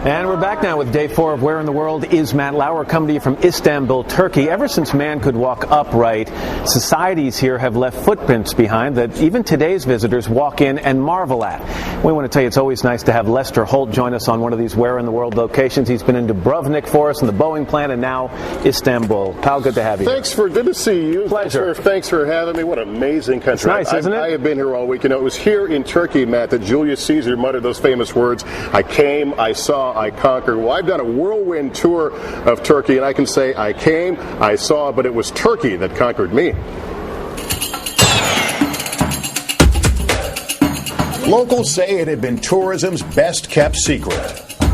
And we're back now with day 4 of Where in the World is Matt Lauer, coming to you from Istanbul, Turkey. Ever since man could walk upright, societies here have left footprints behind that even today's visitors walk in and marvel at. We want to tell you it's always nice to have Lester Holt join us on one of these Where in the World locations. He's been in Dubrovnik for us, in the Boeing plant, and now Istanbul. Pal, good to have you. Good to see you. Pleasure. Thanks for having me. What an amazing country. It's nice, isn't it? I have been here all week. You know, it was here in Turkey, Matt, that Julius Caesar muttered those famous words, I came, I saw, I conquered. Well, I've done a whirlwind tour of Turkey, and I can say I came, I saw, but it was Turkey that conquered me. Locals say it had been tourism's best-kept secret.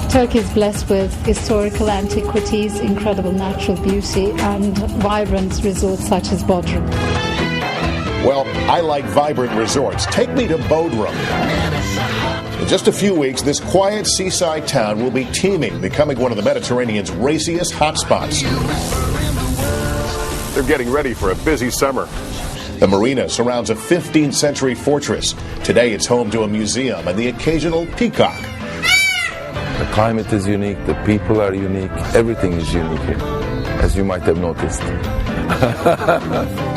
Turkey is blessed with historical antiquities, incredible natural beauty, and vibrant resorts such as Bodrum. Well, I like vibrant resorts. Take me to Bodrum. In just a few weeks, this quiet seaside town will be teeming, becoming one of the Mediterranean's raciest hotspots. They're getting ready for a busy summer. The marina surrounds a 15th century fortress. Today it's home to a museum and the occasional peacock. The climate is unique, the people are unique, everything is unique here, as you might have noticed.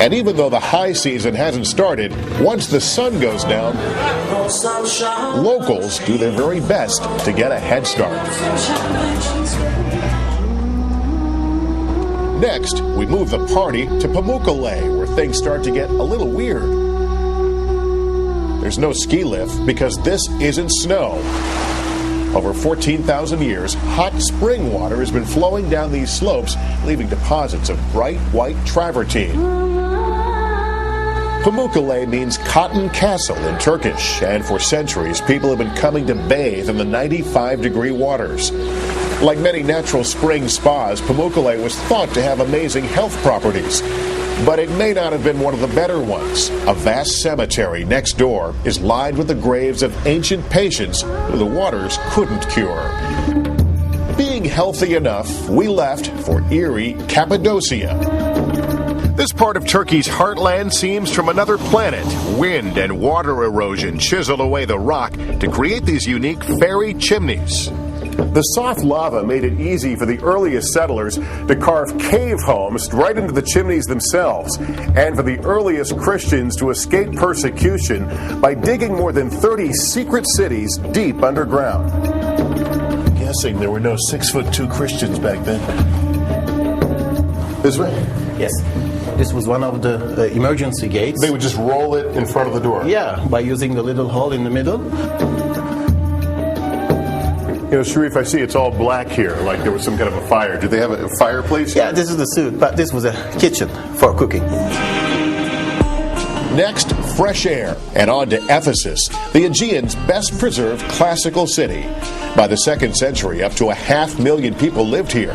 And even though the high season hasn't started, once the sun goes down, locals do their very best to get a head start. Next, we move the party to Pamukkale, where things start to get a little weird. There's no ski lift because this isn't snow. Over 14,000 years, hot spring water has been flowing down these slopes, leaving deposits of bright white travertine. Pamukkale means cotton castle in Turkish, and for centuries people have been coming to bathe in the 95-degree waters. Like many natural spring spas, Pamukkale was thought to have amazing health properties. But it may not have been one of the better ones. A vast cemetery next door is lined with the graves of ancient patients who the waters couldn't cure. Being healthy enough, we left for eerie Cappadocia. This part of Turkey's heartland seems from another planet. Wind and water erosion chisel away the rock to create these unique fairy chimneys. The soft lava made it easy for the earliest settlers to carve cave homes right into the chimneys themselves, and for the earliest Christians to escape persecution by digging more than 30 secret cities deep underground. I'm guessing there were no 6'2" Christians back then. This way? Yes. This was one of the emergency gates. They would just roll it in front of the door? Yeah, by using the little hole in the middle. You know, Sharif, I see it's all black here, like there was some kind of a fire. Did they have a fireplace? Yeah, this is the suit, but this was a kitchen for cooking. Next, fresh air, and on to Ephesus, the Aegean's best-preserved classical city. By the 2nd century, up to 500,000 people lived here.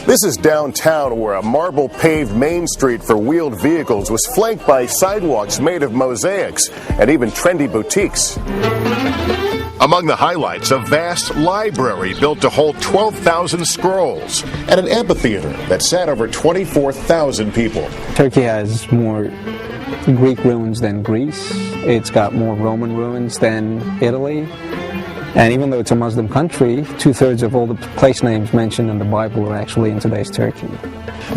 This is downtown, where a marble-paved main street for wheeled vehicles was flanked by sidewalks made of mosaics and even trendy boutiques. Among the highlights, a vast library built to hold 12,000 scrolls. And an amphitheater that sat over 24,000 people. Turkey has more Greek ruins than Greece. It's got more Roman ruins than Italy. And even though it's a Muslim country, 2/3 of all the place names mentioned in the Bible are actually in today's Turkey.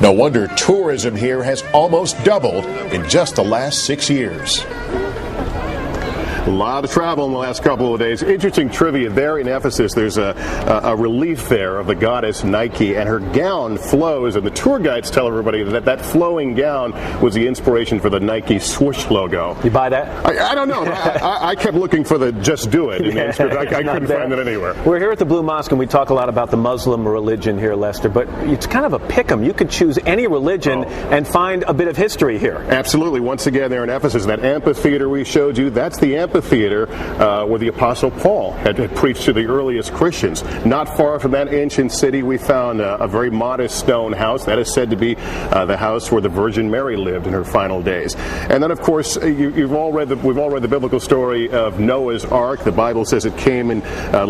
No wonder tourism here has almost doubled in just the last 6 years. A lot of travel in the last couple of days. Interesting trivia there in Ephesus. There's a relief there of the goddess Nike, and her gown flows, and the tour guides tell everybody that that flowing gown was the inspiration for the Nike swoosh logo. You buy that? I don't know. I kept looking for the just do it in the script. I couldn't find it anywhere. We're here at the Blue Mosque, and we talk a lot about the Muslim religion here, Lester, but it's kind of a pick-em. You could choose any religion and find a bit of history here. Absolutely. Once again, there in Ephesus, that amphitheater we showed you, that's the amphitheater where the Apostle Paul had preached to the earliest Christians. Not far from that ancient city, we found a very modest stone house. That is said to be the house where the Virgin Mary lived in her final days. And then, of course, we've all read the biblical story of Noah's Ark. The Bible says it came and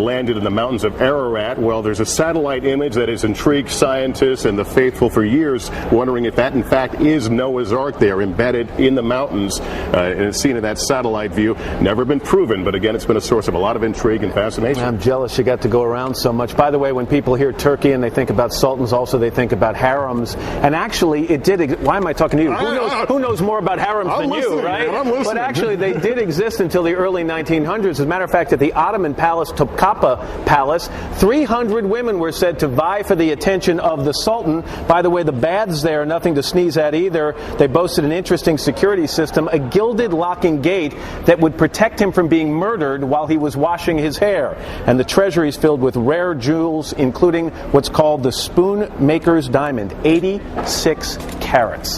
landed in the mountains of Ararat. Well, there's a satellite image that has intrigued scientists and the faithful for years, wondering if that, in fact, is Noah's Ark there, embedded in the mountains. And it's seen in that satellite view. Never never been proven, but again, it's been a source of a lot of intrigue and fascination. I'm jealous you got to go around so much. By the way, when people hear Turkey and they think about sultans, also they think about harems. And actually, it did. Why am I talking to you? Who knows more about harems than you, right? But actually, they did exist until the early 1900s. As a matter of fact, at the Ottoman palace, Topkapı Palace, 300 women were said to vie for the attention of the Sultan. By the way, the baths there are nothing to sneeze at either. They boasted an interesting security system, a gilded locking gate that would protect him from being murdered while he was washing his hair. And the treasury is filled with rare jewels, including what's called the spoon maker's diamond, 86 carats.